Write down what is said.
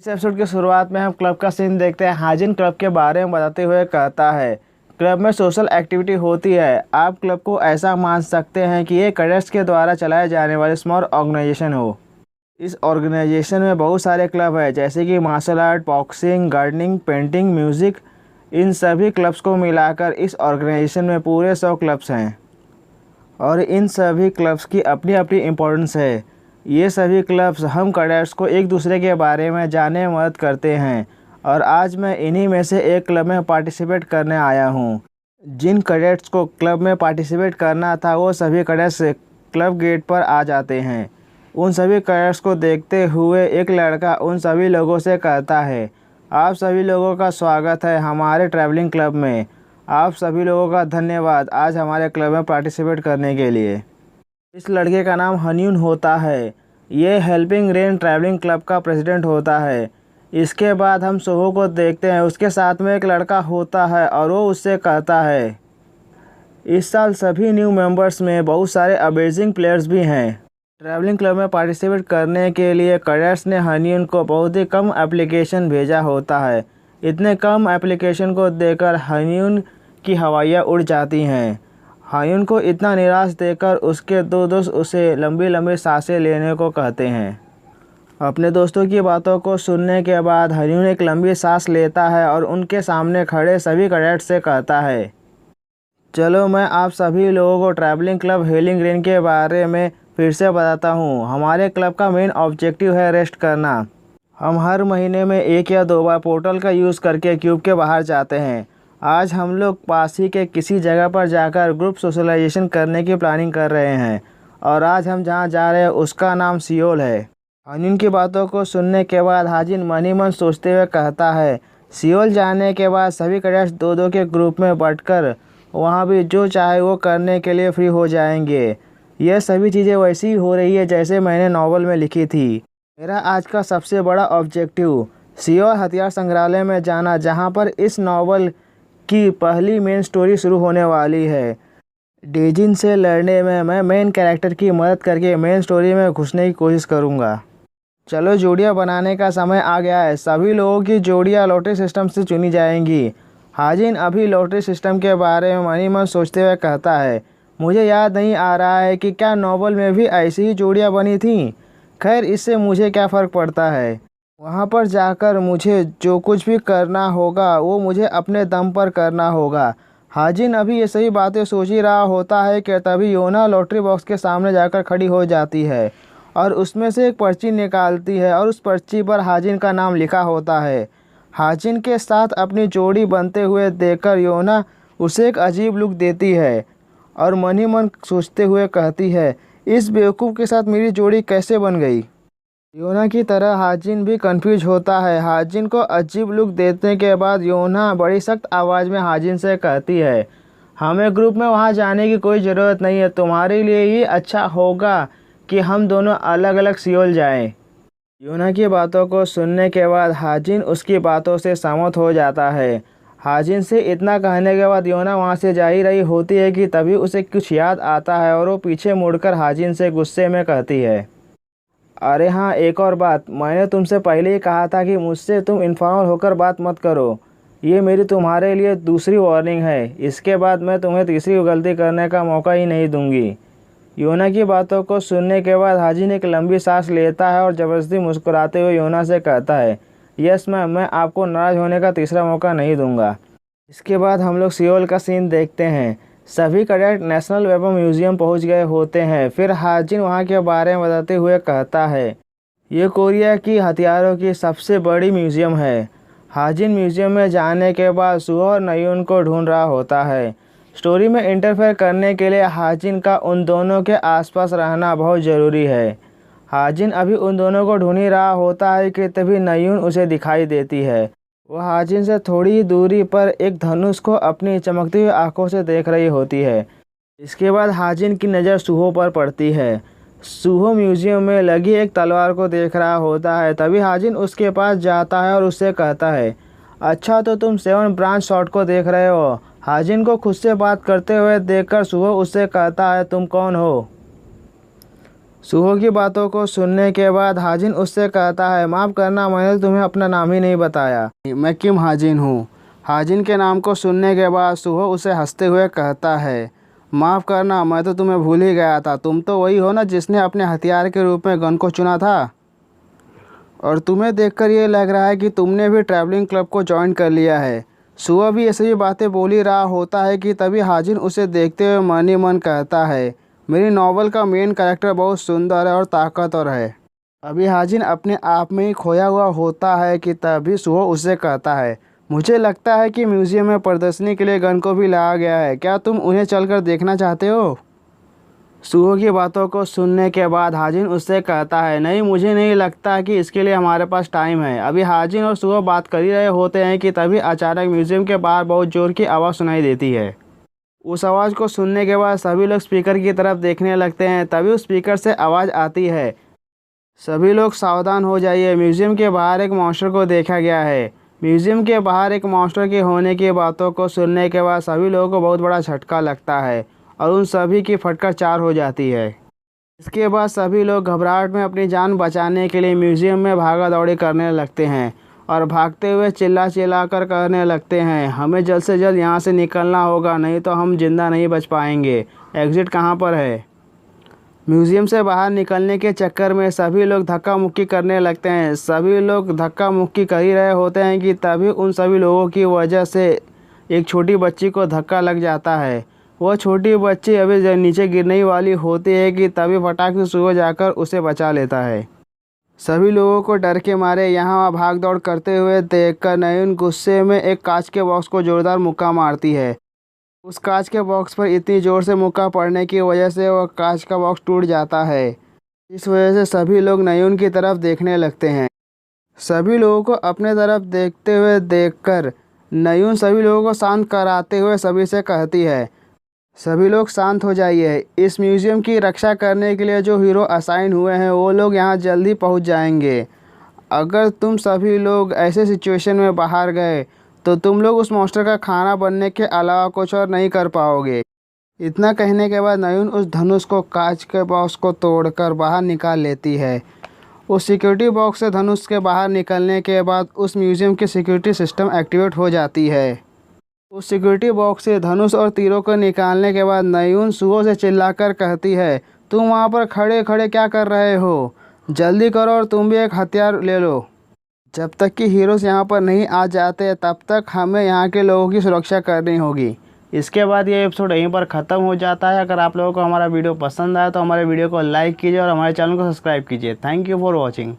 इस एपिसोड की शुरुआत में हम क्लब का सीन देखते हैं। हाजिन क्लब के बारे में बताते हुए कहता है, क्लब में सोशल एक्टिविटी होती है। आप क्लब को ऐसा मान सकते हैं कि ये कैडेट्स के द्वारा चलाए जाने वाले स्मॉल ऑर्गेनाइजेशन हो। इस ऑर्गेनाइजेशन में बहुत सारे क्लब हैं, जैसे कि martial art, boxing, gardening, painting, music. इन सभी क्लब्स को मिलाकर इस ऑर्गेनाइजेशन में पूरे 100 क्लब्स हैं और इन सभी क्लब्स की अपनी अपनी इम्पोर्टेंस है। ये सभी क्लब्स हम कैडेट्स को एक दूसरे के बारे में जानने में मदद करते हैं और आज मैं इन्हीं में से एक क्लब में पार्टिसिपेट करने आया हूँ। जिन कैडेट्स को क्लब में पार्टिसिपेट करना था वो सभी कैडेट्स क्लब गेट पर आ जाते हैं। उन सभी कैडेट्स को देखते हुए एक लड़का उन सभी लोगों से कहता है, आप सभी लोगों का स्वागत है हमारे ट्रैवलिंग क्लब में। आप सभी लोगों का धन्यवाद आज हमारे क्लब में पार्टिसिपेट करने के लिए। इस लड़के का नाम हनीन होता है। ये हेल्पिंग रेन ट्रैवलिंग क्लब का प्रेसिडेंट होता है। इसके बाद हम सोहो को देखते हैं। उसके साथ में एक लड़का होता है और वो उससे कहता है, इस साल सभी न्यू मेंबर्स में बहुत सारे अमेजिंग प्लेयर्स भी हैं। ट्रैवलिंग क्लब में पार्टिसिपेट करने के लिए कैडेट्स ने हनीन को बहुत ही कम एप्लीकेशन भेजा होता है। इतने कम एप्लीकेशन को देखकर हनीन की हवाइयाँ उड़ जाती हैं। हनीन को इतना निराश देखकर उसके दो दोस्त उसे लंबी लंबी सांसें लेने को कहते हैं। अपने दोस्तों की बातों को सुनने के बाद हनीन एक लंबी सांस लेता है और उनके सामने खड़े सभी कैडेट्स से कहता है, चलो मैं आप सभी लोगों को ट्रैवलिंग क्लब हेलिंग रेन के बारे में फिर से बताता हूँ। हमारे क्लब का मेन ऑब्जेक्टिव है रेस्ट करना। हम हर महीने में 1 या 2 बार पोर्टल का यूज़ करके क्यूब के बाहर जाते हैं। आज हम लोग पास ही के किसी जगह पर जाकर ग्रुप सोशलाइजेशन करने की प्लानिंग कर रहे हैं और आज हम जहाँ जा रहे हैं उसका नाम सियोल है। हनीन की बातों को सुनने के बाद हाजिन मन ही मन सोचते हुए कहता है, सियोल जाने के बाद सभी कैडेट्स 2-2 के ग्रुप में बंटकर वहाँ भी जो चाहे वो करने के लिए फ्री हो जाएंगे। यह सभी चीज़ें वैसी ही हो रही है जैसे मैंने नॉवल में लिखी थी। मेरा आज का सबसे बड़ा ऑब्जेक्टिव सियोल हथियार संग्रहालय में जाना, जहाँ पर इस नॉवल की पहली मेन स्टोरी शुरू होने वाली है। डेजिन से लड़ने में मैं मेन कैरेक्टर की मदद करके मेन स्टोरी में घुसने की कोशिश करूँगा। चलो जोड़ियाँ बनाने का समय आ गया है। सभी लोगों की जोड़ियाँ लॉटरी सिस्टम से चुनी जाएंगी। हाजिन अभी लॉटरी सिस्टम के बारे में मन ही मन सोचते हुए कहता है, मुझे याद नहीं आ रहा है कि क्या नॉवल में भी ऐसी ही जोड़ियाँ बनी थीं। खैर इससे मुझे क्या फ़र्क पड़ता है। वहाँ पर जाकर मुझे जो कुछ भी करना होगा वो मुझे अपने दम पर करना होगा। हाजिन अभी ये सही बातें सोच ही रहा होता है कि तभी योना लॉटरी बॉक्स के सामने जाकर खड़ी हो जाती है और उसमें से एक पर्ची निकालती है और उस पर्ची पर हाजिन का नाम लिखा होता है। हाजिन के साथ अपनी जोड़ी बनते हुए देखकर योना उसे एक अजीब लुक देती है और मन ही मन सोचते हुए कहती है, इस बेवकूफ़ के साथ मेरी जोड़ी कैसे बन गई। योना की तरह हाजिन भी कंफ्यूज होता है। हाजिन को अजीब लुक देने के बाद योना बड़ी सख्त आवाज़ में हाजिन से कहती है, हमें ग्रुप में वहाँ जाने की कोई ज़रूरत नहीं है। तुम्हारे लिए ये अच्छा होगा कि हम दोनों अलग अलग सियोल जाएं। योना की बातों को सुनने के बाद हाजिन उसकी बातों से सहमत हो जाता है। हाजिन से इतना कहने के बाद योना वहाँ से जा ही रही होती है कि तभी उसे कुछ याद आता है और वो पीछे मुड़कर हाजिन से गुस्से में कहती है, अरे हाँ एक और बात, मैंने तुमसे पहले ही कहा था कि मुझसे तुम इन्फॉर्मल होकर बात मत करो। ये मेरी तुम्हारे लिए दूसरी वार्निंग है। इसके बाद मैं तुम्हें तीसरी गलती करने का मौका ही नहीं दूंगी। योना की बातों को सुनने के बाद हाजिन एक लंबी सांस लेता है और ज़बरदस्ती मुस्कुराते हुए योना से कहता है, यस मैम, मैं आपको नाराज़ होने का तीसरा मौका नहीं दूंगा। इसके बाद हम लोग सियोल का सीन देखते हैं। सभी कैडेट नेशनल वेपन म्यूजियम पहुंच गए होते हैं। फिर हाजिन वहां के बारे में बताते हुए कहता है, ये कोरिया की हथियारों की सबसे बड़ी म्यूजियम है। हाजिन म्यूजियम में जाने के बाद सुहो और नयून को ढूंढ रहा होता है। स्टोरी में इंटरफेयर करने के लिए हाजिन का उन दोनों के आसपास रहना बहुत ज़रूरी है। हाजिन अभी उन दोनों को ढूंढ ही रहा होता है कि तभी नयून उसे दिखाई देती है। वह हाजिन से थोड़ी ही दूरी पर एक धनुष को अपनी चमकती हुई आंखों से देख रही होती है। इसके बाद हाजिन की नज़र सुहो पर पड़ती है। सुहो म्यूजियम में लगी एक तलवार को देख रहा होता है। तभी हाजिन उसके पास जाता है और उससे कहता है, अच्छा तो तुम 7 ब्रांच शॉट को देख रहे हो। हाजिन को खुद से बात करते हुए देखकर सुहो उससे कहता है, तुम कौन हो। सुहो की बातों को सुनने के बाद हाजिन उससे कहता है, माफ़ करना, मैंने तुम्हें अपना नाम ही नहीं बताया, मैं किम हाजिन हूँ। हाजिन के नाम को सुनने के बाद सुहो उसे हंसते हुए कहता है, माफ़ करना, मैं तो तुम्हें भूल ही गया था। तुम तो वही हो ना जिसने अपने हथियार के रूप में गन को चुना था। और तुम्हें देखकर ये लग रहा है कि तुमने भी ट्रैवलिंग क्लब को ज्वाइन कर लिया है। सुहो भी ऐसी बातें बोल ही रहा होता है कि तभी हाजिन उसे देखते हुए मन ही मन कहता है, मेरी नॉवल का मेन कैरेक्टर बहुत सुंदर है और ताकतवर है। अभी हाजिन अपने आप में ही खोया हुआ होता है कि तभी सुहो उसे कहता है, मुझे लगता है कि म्यूज़ियम में प्रदर्शनी के लिए गन को भी लाया गया है, क्या तुम उन्हें चलकर देखना चाहते हो? सुहो की बातों को सुनने के बाद हाजिन उससे कहता है, नहीं, मुझे नहीं लगता कि इसके लिए हमारे पास टाइम है। अभी हाजिन और सुहो बात कर ही रहे होते हैं कि तभी अचानक म्यूज़ियम के बाहर बहुत ज़ोर की आवाज़ सुनाई देती है। उस आवाज़ को सुनने के बाद सभी लोग स्पीकर की तरफ देखने लगते हैं। तभी उस स्पीकर से आवाज़ आती है, सभी लोग सावधान हो जाइए, म्यूज़ियम के बाहर एक मॉन्स्टर को देखा गया है। म्यूज़ियम के बाहर एक मॉन्स्टर के होने की बातों को सुनने के बाद सभी लोगों को बहुत बड़ा झटका लगता है और उन सभी की फटकर चार हो जाती है। इसके बाद सभी लोग घबराहट में अपनी जान बचाने के लिए म्यूज़ियम में भागा दौड़ी करने लगते हैं और भागते हुए चिल्ला चिल्ला कर कहने लगते हैं, हमें जल्द से जल्द यहाँ से निकलना होगा, नहीं तो हम जिंदा नहीं बच पाएंगे। एग्ज़िट कहाँ पर है? म्यूज़ियम से बाहर निकलने के चक्कर में सभी लोग धक्का मुक्की करने लगते हैं। सभी लोग धक्का मुक्की कर ही रहे होते हैं कि तभी उन सभी लोगों की वजह से एक छोटी बच्ची को धक्का लग जाता है। वह छोटी बच्ची अभी नीचे गिरने ही वाली होती है कि तभी फटाक से सुहो जाकर उसे बचा लेता है। सभी लोगों को डर के मारे यहाँ भाग दौड़ करते हुए देखकर नयून गुस्से में एक कांच के बॉक्स को जोरदार मुक्का मारती है। उस कांच के बॉक्स पर इतनी ज़ोर से मुक्का पड़ने की वजह से वह कांच का बॉक्स टूट जाता है। इस वजह से सभी लोग नयून की तरफ देखने लगते हैं। सभी लोगों को अपने तरफ देखते हुए देखकर नयून सभी लोगों को शांत कराते हुए सभी से कहती है, सभी लोग शांत हो जाइए। इस म्यूज़ियम की रक्षा करने के लिए जो हीरो असाइन हुए हैं वो लोग यहाँ जल्दी पहुँच जाएंगे। अगर तुम सभी लोग ऐसे सिचुएशन में बाहर गए तो तुम लोग उस मॉन्स्टर का खाना बनने के अलावा कुछ और नहीं कर पाओगे। इतना कहने के बाद नयून उस धनुष को कांच के बॉक्स को तोड़कर बाहर निकाल लेती है। उस सिक्योरिटी बॉक्स से धनुष के बाहर निकलने के बाद उस म्यूज़ियम की सिक्योरिटी सिस्टम एक्टिवेट हो जाती है। उस सिक्योरिटी बॉक्स से धनुष और तीरों को निकालने के बाद नयून सुहो से चिल्लाकर कहती है, तुम वहाँ पर खड़े खड़े क्या कर रहे हो? जल्दी करो और तुम भी एक हथियार ले लो। जब तक कि हीरोज़ यहाँ पर नहीं आ जाते तब तक हमें यहाँ के लोगों की सुरक्षा करनी होगी। इसके बाद ये एपिसोड यहीं पर ख़त्म हो जाता है। अगर आप लोगों को हमारा वीडियो पसंद आया तो हमारे वीडियो को लाइक कीजिए और हमारे चैनल को सब्सक्राइब कीजिए। Thank you for watching.